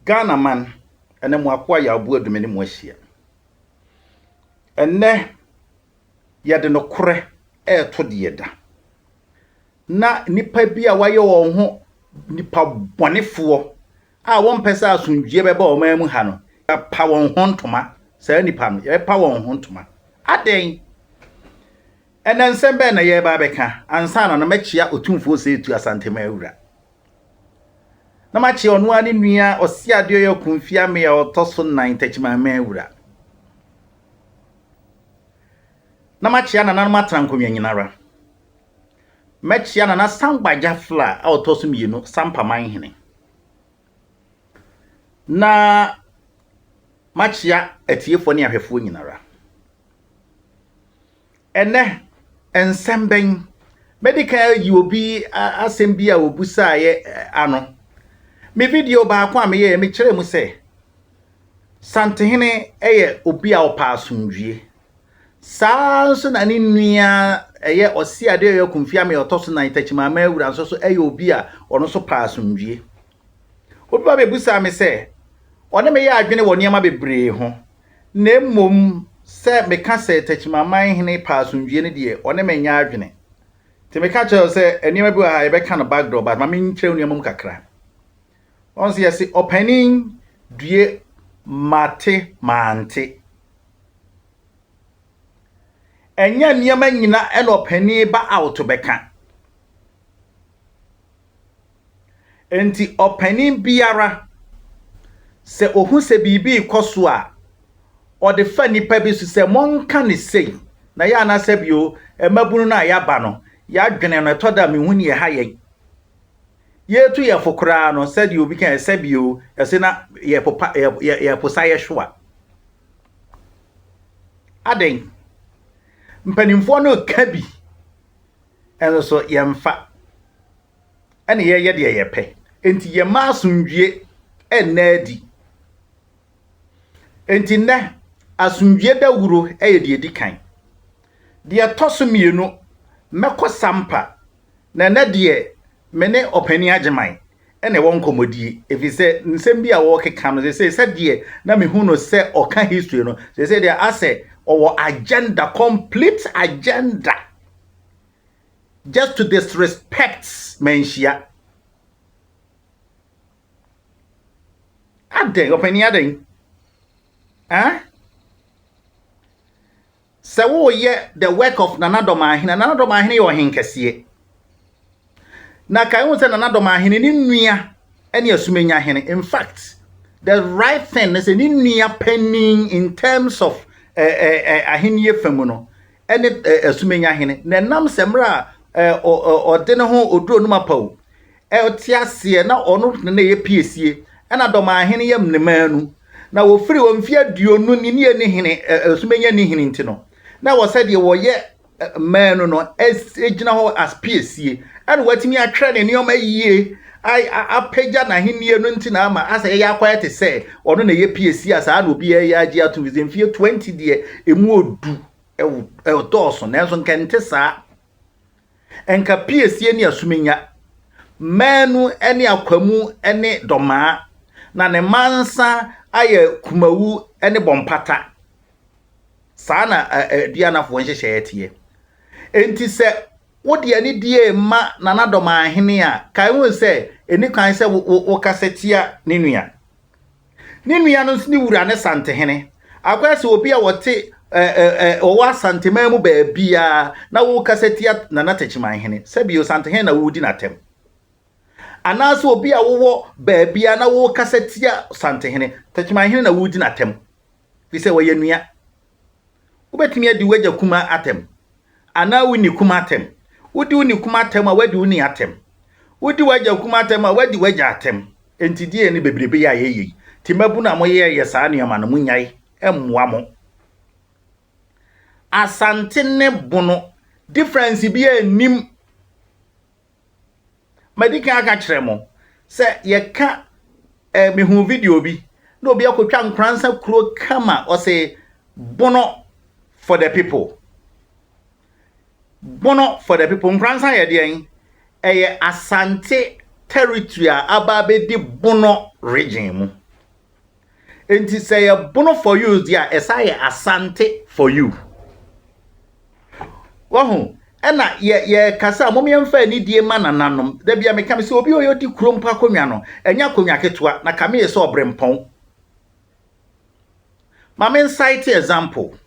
Ghana man ene mo akwa ya obu adumeni mo ahia enne ye de no kore to de yeda na nipa bi a waye won ho nipa bonefo a won pesa asundue beba o man mu ha no pa won ho ntoma sa nipa no ye pa won ho ntoma aden enen sembe na ye ba beka ansa na machia otumfo se etu asante mawura na machi onu ani nua osi adio ye kunfia me ya otoso 9 techima mawura na machi ana na matrankomya nyinara machi ana na sangbaja fla a otoso mienu Sampa manhene na machi atiefo ne ahwefo nyinara ene ensemben medical you be assembly a obusa ye ano me video ba kwa me ye me kire mu se santehene eye obi a opa asundwie sanso na ni nua eye osi ade ye kumfia me otoso na itachima ma awura so eye obi a ono so pa asundwie obi ba bebusa me se one me ye adwene woni ma bebre ho na mmom se me ka se itachima manhene pa asundwie ne de one me nya adwene ti me ka che se eniema bi ha ye be ka no backdoor but ma me nkire oniema mu kakra onse yesi opening due mate mante enya niema nyina ene opani ba out beka enti opani biara se ohun se bibi ikoso a ode fa nipa bi se monka ne sei na ya na se bio emabunu na ya ba no ya dwene no toda me huni ye ha yen yetu ye fokra no said you became sebio ese na ye popa ye posaye hwa aden mpanimfo no kabi eno so ye mfa ene ye de ye pe enti ye ma asundwie enadi enti na asundwie da wuro eye de edikan de toso mienu meko Sampa na de mene opani Agyeman ene won komodie efise nsem bi a wo keka no se de na me hu no se oka history no se de ase owo agenda, complete agenda just to disrespect menhia aden opani aden se wo ye the work of Nana Dormaah yo henkese na kai won se Nana Dormaah ni nua ene asumenya hene. In fact the right thing is ni nua penning in terms of ahenie famu no ene asumenya hene na nam semra ode ne ho oduro no mapaw otiase na ono ne ye piesie ena Dormaah hene yam ne manu na wo firi wo mfia duonu ni ne hene asumenya ni hene ntino na wo said ye wo ye manu no ejina ho as piesie and watimi atwa ne nioma yie apeja na henie no nti na ama asa ye akwaya te se ono na ye PSC asa na obi ye agi ato vizemfie 20 de emu odu e doso na enso nkente sa enka PSC ni asumenya manu ene akwamu ene Dormaah na ne mansa aye kumawu ene bompata sana dianafo nhyehyɛ etie enti se wodi ani die ma Nana Dormaah hene a kai won se eni kan se wo kasetia ne nua no ni wura ne sante hene akwa se obi a wote o wa sante mamu ba bia na wo kasetia Nana Techima hene se bi o sante hene na wudi na tem anaso obi a wo ba bia na wo kasetia sante hene Techima hene na wudi na tem fi se wo ye nua ubetimi adi waja kuma atem ana wuni kuma atem wudi wuni kuma atem a wadi wuni atem wudi waja kuma atem a wadi waja atem entidie ne bebrebe ya yeyi timabu na moye ye saa ne ma no munyai emmoa mo asante ne bono difference bi anim madika aka kire mo se ye ka me hu video bi na obi akotwa nkransa kuro kama o se bono for the people. Bono for the people. Nkransa ye de eye Asante territory ababe di Bono region mu. And to say a Bono for you, dear, as I asante for you. Wahoo, and that ye Casa Momian Fanny, dear man and nanum, there be a mechanic so be your crumpa comiano, and Yakunyaketwa, Nakami saw brempon. Mamma cite example.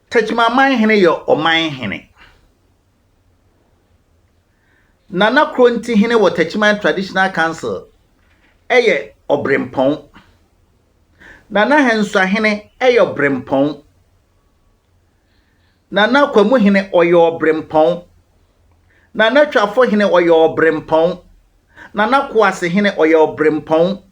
Touch my mind, henny, or mine, henny. Nana Cronty henny will touch my traditional council. Eye or brempon. Nana Henswa henny, or brempon. Nana Kwamu henny or your brempon. Nana Trafo henny or your brempon. Nana Kwase henny or your brempon.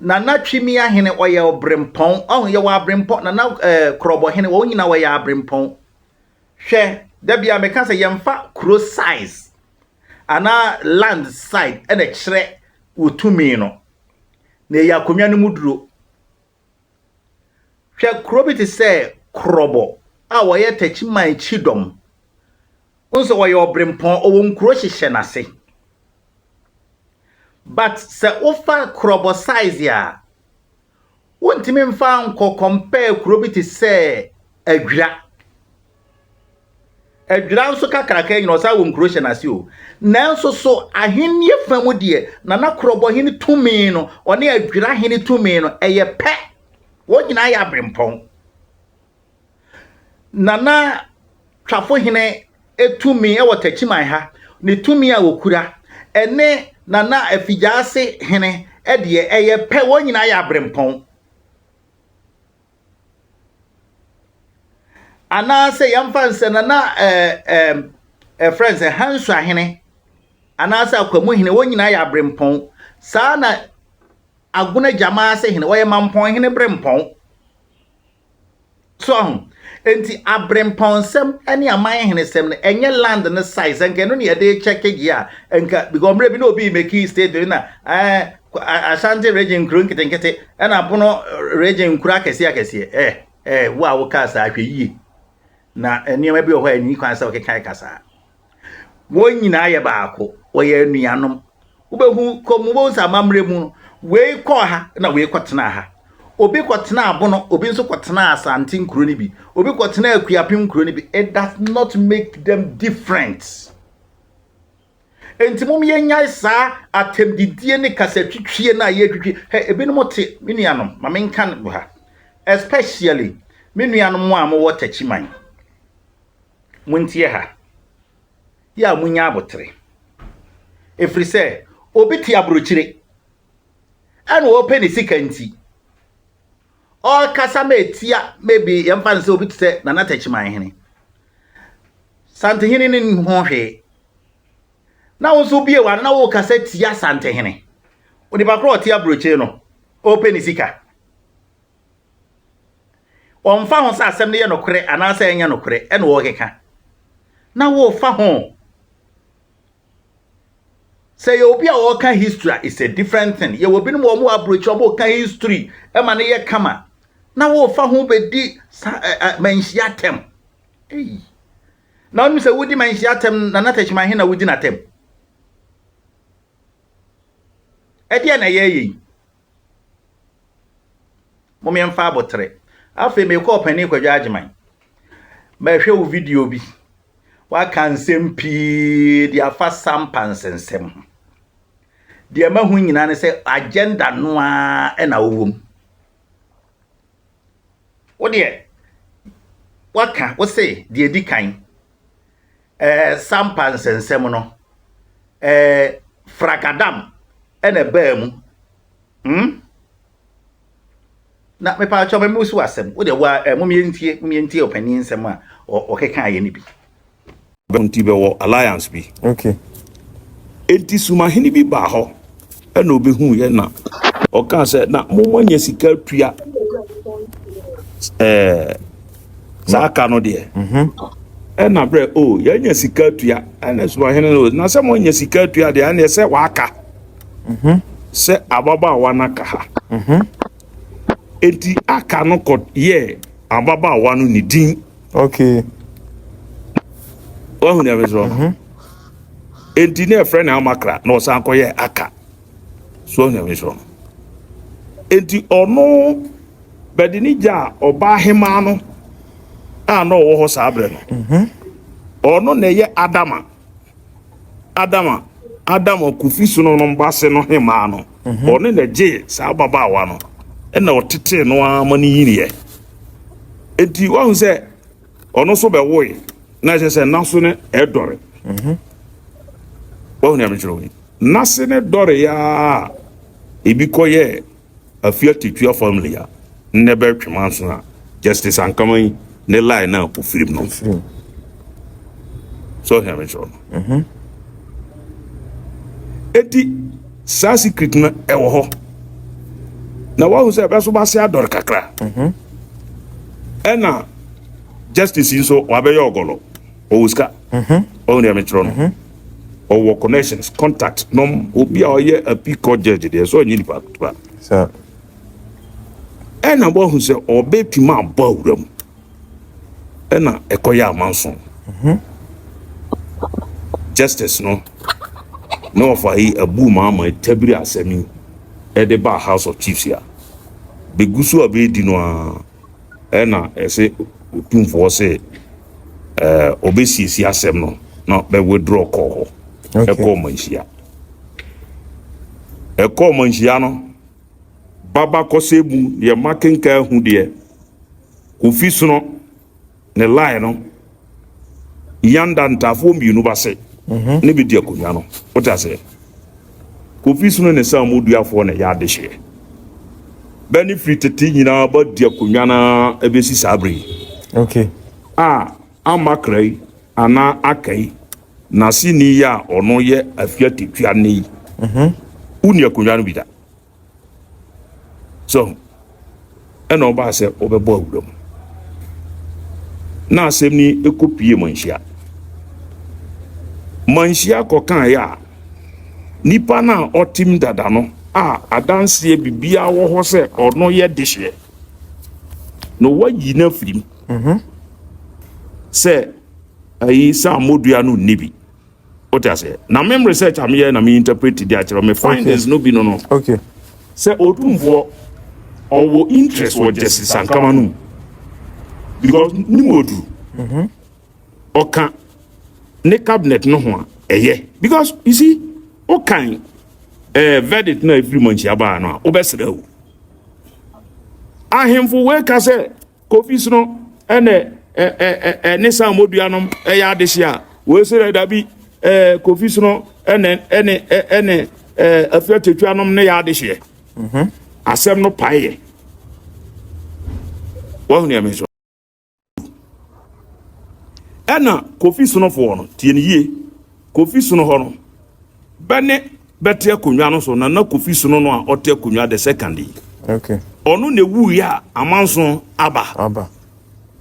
Nana Chimia henny or your brempon. Oh, you are brempon. Nana Krobo henny or you know where you are brempon. Share, there be a mechanic yamfa cross size. Ana land side and a shred with 2 million. Ne ya kumyani mudro. Share crobity say Krobo. Awa ye techi my chidom. Unso wa your brempon o won kroshi shenase. But se offer Krobo size ya. Won't me found ko compare crobity say a gra. A ground so kakraka you know sa won kro shenase o. Nanso so ahenni famu de na Krobo hini 2 million one a gra hini 2 million eye pe. Wo nyina ya brempon. Nana Trafo hine etumi e wotachi man ha ne tumi a wokura ene nana afijase hine e de eye pe wo nyina ya brempon. Ana se yamfanse nana friends hansu ahene ana se akwamu hine wo nyina ya brempon sa na aguna Gyaaman se hine wo ye mampon hine brempon. So enti abrempon sem ene aman hene sem ne enye land ne size enke no ne ye check gia enka because mre bi no bi make state na Asante region kru nkete ena Bono region kru akese wo a wo kasa ahwe yi na enema bi ho ani kwan sa okekai kasa wo nyina ye baako wo ye nuanom wo behu komubo sa mamre mu we ko ha na we kotena ha obi kotena Bono obi nso kotena Asante nkuro ni bi obi kotena Akuapem nkuro ni bi. It does not make them different. Enti mum ye nyai sa atemdidie ne kasatwitwie na ye twitwi ebi no mote menuanom ma menkan bo ha especially menuanom a mo wotachi man muntie ha ya munya abotre efri se obi ti abrochire ana wo pe ne sika nti o kasa metia maybe yamfa se obi ti se na natachi man hene sante hene ne ho hwe na wo so bie wa na wo kasa tia sante hene oni ba kro ti abrochire no o pe ne sika on fa ho sa asem ne ye nokore ana sa enya nokore ene wo keka na wo fa ho say obi a wo ka history is a different thing. Ye wo bi no mo abroach obo ka history e ma ne ye kama na wo fa ho be di manhia tem na onu se wodi manhia tem na natachi man he na wodi na tem e dia na ye yi mo me mfa abotre afi me ko pani Kwadwo Agyeman ma hwe wo video bi wa kan sempi dia fa Sampa nsensem dia ma hu nyina ne se agenda no a e na wowom wo de waka wo se dia di kan Sampa nsensem no fragadam e na ba mu na me pa cho me musu asem wo de wa momientie opani nsem a o keka aye ni bi Bounty be alliance bi. Okay. Enti suma hini bi ba ho. E na obehu ye na. O kan se na momanya sika tua. Saka no de. E na bre ya nya sika tua. Ana suma hini no na se mo nya sika tua de ana se waka. Se ababa wana ka ha. Enti aka no ko ye ababa wanu ni din. Okay. Oh, never so. Enti ne friend na makra no san ko ye aka. So never so. enti ono bedinija oba hema no no wo ho sabre no ono na ye Adama kufi so no mbase no hema no ono na je sa baba wa no na otete no amani yire enti wo hu se ono so be woy na je se naso ne edore wo hu na me jiro nase ne dore ya ebi koye afia titua family ya nebe twmanso na justice ankaman ne line na po firim no so hear me sure eti sa secret na ewo ho na wa hu se be so ba se ador kakra ena justice so wa be yogolo o uska o hear me sure no or connections contact nom obi a oye a pico judge there so nyini pa sir ena bo hu se obetuma abawuram ena ekoya amanso justice no for he abu mama tabiri asemi e de ba house of chiefs ya begusu abedi no ena ese otumfo se obesiesi asem no be withdraw call Eko manshia no baba kosebu ye makenka hu de kofi sono ne line no yanda ntafo mbienu base ne bi de akonya no wota se kofi sono ne samudu afo ne ya de hye benefit ti nyina ba de akonya na ebesi sabre okay amakrai ana akai na sini ya ono ye afia titua nei uni akonya no bida so eno ba se obebo awuram na asem ni ekopie manhia ko kan ya nipa na otim dada no adanse bibia wo ho se ono ye dehye no wayi na firim se ayi sa modua no nibi what I say na mem research am here na me interpret the actual me find there's no be no okay say odumfo owo interest for justice ankama no because ni modu oka ne cabinet no ho eye because you see okan verdict na every month aba no obesere o ahemfo we ka say Kofi no ene ne sa modua no ya adehia we say da bi Kofi no ene afia tetwa no ne ya adehia asem no paye wa hu ne ameso ena Kofi no fo no tie ne yie Kofi no ho no bene bete akonwa no so na Kofi no a ote akonwa the second okay onu ne wu ya amanso aba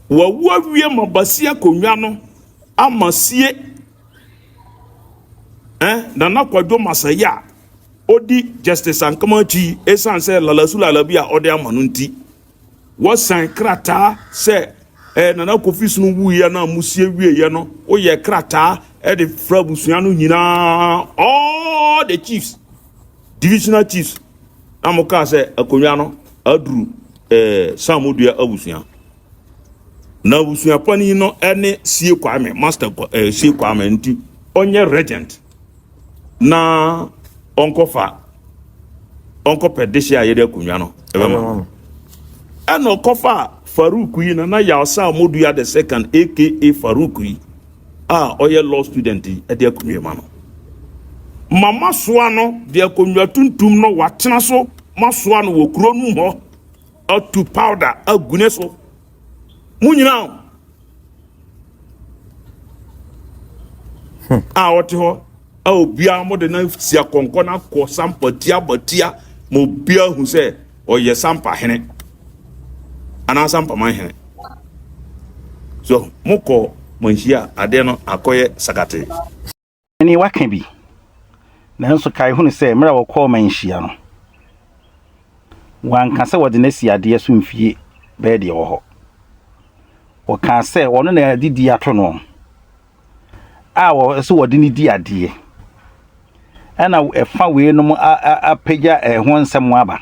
wa wu awie mabasi akonwa no amasie na Kwadwo masaya odi justice ankamachi esanse lalasula labia odi amanunti wasan krata se na Kofi no wu ya na musie wie ye no o ye krata de frabusua no nyina all the chiefs divisional chiefs amoka se akonwa no adru samodua abusua na abusua pani no ene sie kwame master sie kwame nti onye regent na onko pedesha yede akonwa no ebema eno kofa Faruku yi na ya samodua the second aka Faruku yi oye law student e de akonwa ma no mama soa no de akonwa tuntum no watena so masoa no wokro nu ho to powder agune so munyina oti ho obia mo de na sia konko na ko Sampa batia mo bia hu se oye Sampa hene ana Sampa man hene so moko manhia ade no akoye sakate ni waka bi nanso kai hu ne se mra wo ko manhia no wanka se wode na si ade so mfie be de wo ho o kan se wono na didi ato no wo so wode ni di ade ana efa we no apagya ho nsem aba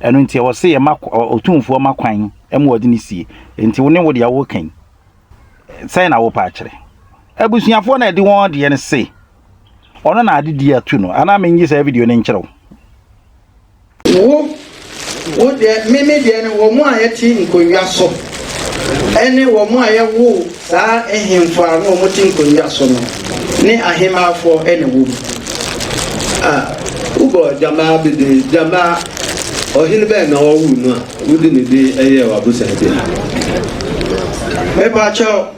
eno nti wo se ye otumfo makwan em wodi ni sie nti wo ne wo de ya wo kan sai na wo pa akire abusuafo na de won de ne se ono na ade di atu no ana menyi sa video ne nkire wo de meme de ne wo mu ayeti nkonwa so ene wo mu ayewo saa ehemfo a no mo ti nkonwa so no ne ahemafo ene wo ugo jamaa bidi jamaa ohilbe na owu no a wudi ne de eye wa busa de me ba cho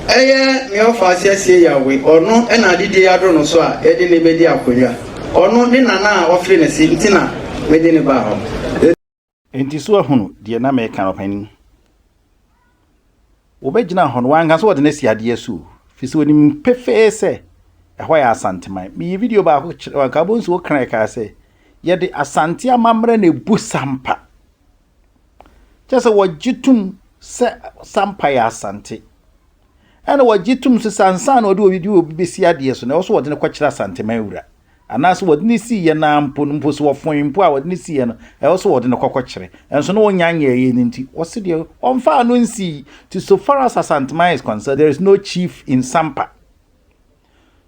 eye me ofa asiesie yawe ono ena adidi ado no so a ede ne bedi akonwa ono ne nana a ofre ne si ntina me de ne ba ho enti so ahunu de na me kan opani obegina ho no wanga so wode ne si ade asu fisi woni pefe se ehwa ya asanteman mi video ba ko ka bonsu okran ka se ye de asante amamre na bu sampa just wajitum se sampa ya asante ana wajitum se sansan ode video besi ade so na wo so wode ne kwakira asanteman wura anaso wode ne si ye na mpo so wofon mpo a wode ne si ye no e so wode ne kwakire enso no wonyanya ye ni nti wo se de onfa no nsi to so far as asanteman is concerned there is no chief in Sampa.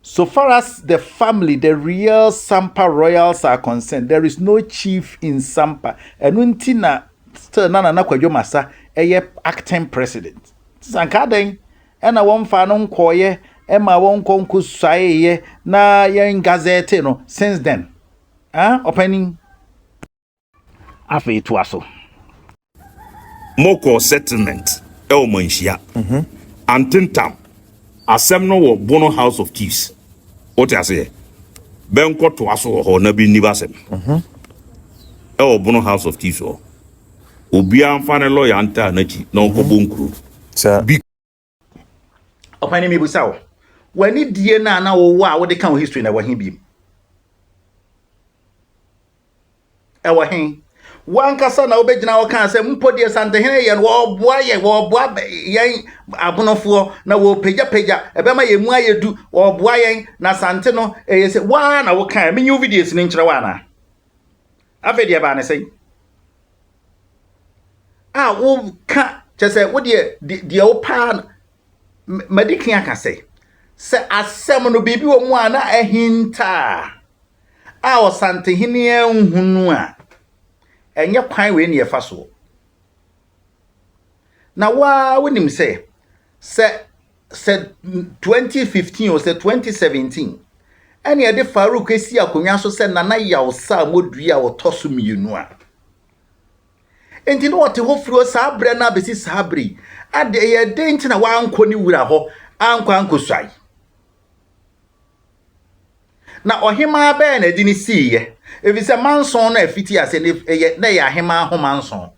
So far as the family, the real Sampa royals are concerned, there is no chief in Sampa. And untina still na Kwadwo Masa acting president. Sankaden and a one fanon koye Emma won konku saye na yen gazette no since then. Opening afi tuaso. Moko settlement manshia. Antintam asem no wo Bono House of Chiefs. What I say? Benko to aso ho na bi ni basem. Bono House of Chiefs o. Obi amfane lawyer anta na chi na nko bonkru. Sir. Opani mi busawo. Wani die na wo a wo de kan history na wo hin bi. Wo hin wankasa na obegina wo kan se mpodi asante hene ye wo boa yen abonofo na wo peja ebema ye mu ayedu wo boa yen na sante no ye se wa na wo kan menyu videos ni nkire wa na afedi eba ne sei wo ka chese wo de wo pa medikin aka sei se asem no bibi wo mu ana ahinta o sante hene ehunu a enye kwan we ne yefa so na wa wonim se 2015 or 2017 ene ye de Farouk esi akonwa so se nana yawsa modua wo toso mienu a enti no wote ho furo sabre na besi sabre ade ye de nti na wa anko ni wura ho anko swai na ohima be na di ni siye efise manson na afiti ase na ya hema ho manson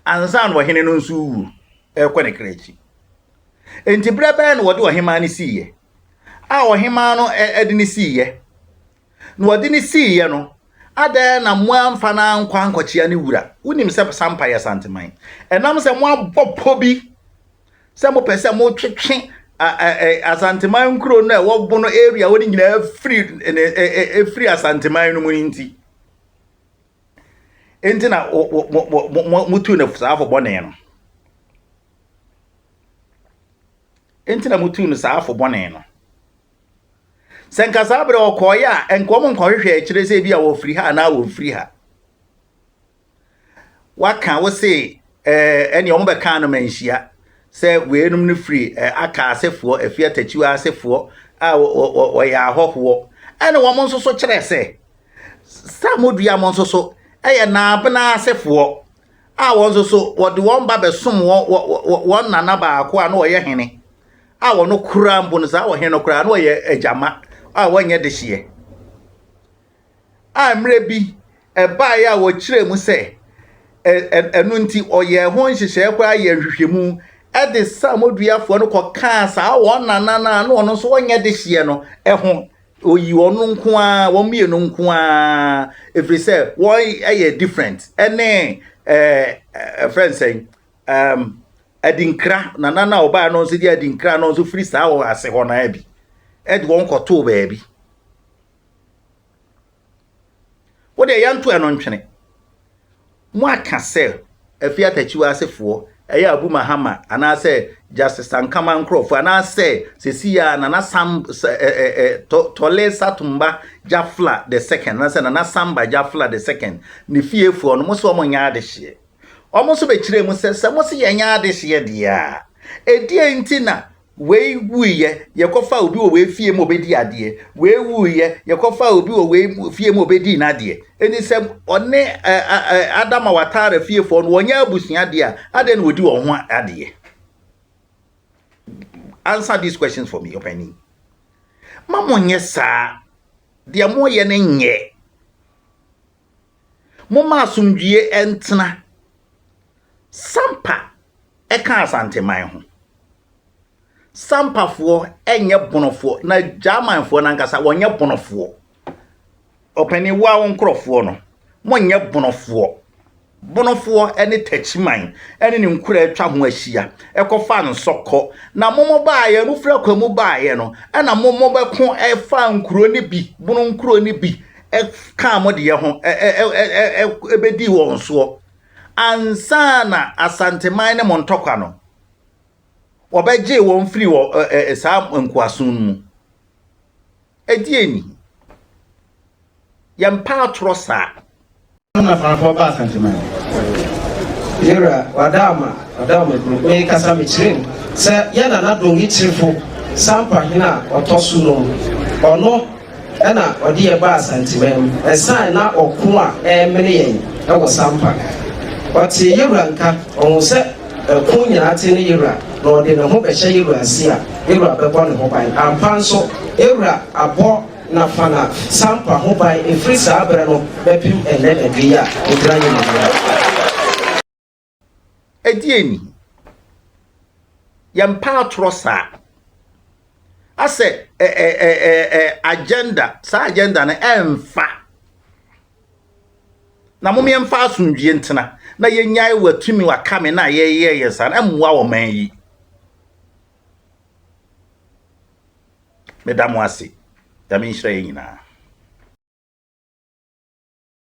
ansan wo hene no nso wu ekwane krechi enti brebe na wode ohima ni siye ohima no edi ni siye no wode ni siye no ada na mo amfa na ankwa ankochia ni wura unim se Sampa ya santeman enam se mo abopo bi se mo pese mo twetwe asanteman nkro na wo Bono area woni nyina free asanteman no mu nti enti na mutu na saafo bone no enti na mutu na saafo bone no senka sabre okoya enkom nkohwehwe akire se bia wo free ha na wo free ha waka wo se ene ombe kan no manhia se weenum no free aka asefo afia tachiwa asefo wo ya ahoho ene wo monso so kire se samodua monso so eye na abna asefo wonso so wode won ba besom won nana ba akwa na oye hene wono kura mbo no za wo hene no kura na oye agyama wonye de hie mre bi ba ya wo kire mu se enu nti oye ho nhihye kwa ye hwehwemu ede samoduafo no koka sa won nana na ono so wonye de hie no ho oyi onu nko a wo mienu nko a every say why are different ene friend saying adinkra na oba no so di adinkra no so free sa wo ase ho na abi ed won koto ba abi wo de yanto eno ntwene mo aka se afia tachiwa asefo eya Abu Mahama ana se Justice Ankama Nkrofo ana se sesiya Nana Sam Tole Satumba Jafla the second na se Nana Samba Jafla the second ni fiefo no mo so mo nya ade hye omo so be kire mu se mo se nya ade hye dia edie ntina we wuye yekofa obi wo we fie mo bedi ade we wuye yekofa obi wo we fie mo bedi na ade eni se one Adama Watara fie fo no wonya abusia ade ade na odi wo ho ade. Answer these questions for me, Openi. Mamo nye sa dia mo ye ne nye mo ma asumdue entena Sampa eka asante man ho Sampa fo enye bonofo na Gyaaman fo na nkasa wonye bonofo Openi wa won krofo no mo nye bonofo ene tachiman ene ni nkura atwa ho ahia ekofa nsokọ na momo baaye no fra kwamu baaye no na momo beko efa nkuro ne bi bono nkuro ne bi ka mo de ye ho ebedi won so ansa na asante man ne montokwa no obeje won firi wo sa nkwasun mu edieni yampa trosa na fanfo ba sentiment yera wadama me kasa me chirin se yana na dongi chirfo Sampa hina otosu no ono na odi e ba sentiment esan na okun a emre yen e wo Sampa oti yera nka on se kun nyina ate ne yera na odi ne ho be hye yera asia yera be bo ne ho ban ampanso yera abo na fana Sampa ho ban efri sa abere no bepim ene adua odranya no edieni yampa trosa ase agenda sa agenda na emfa na mo emfa asundwie ntena na yenyae watumi wakame na ye sa na emwa wo man yi medamo ase Dami Shra yina.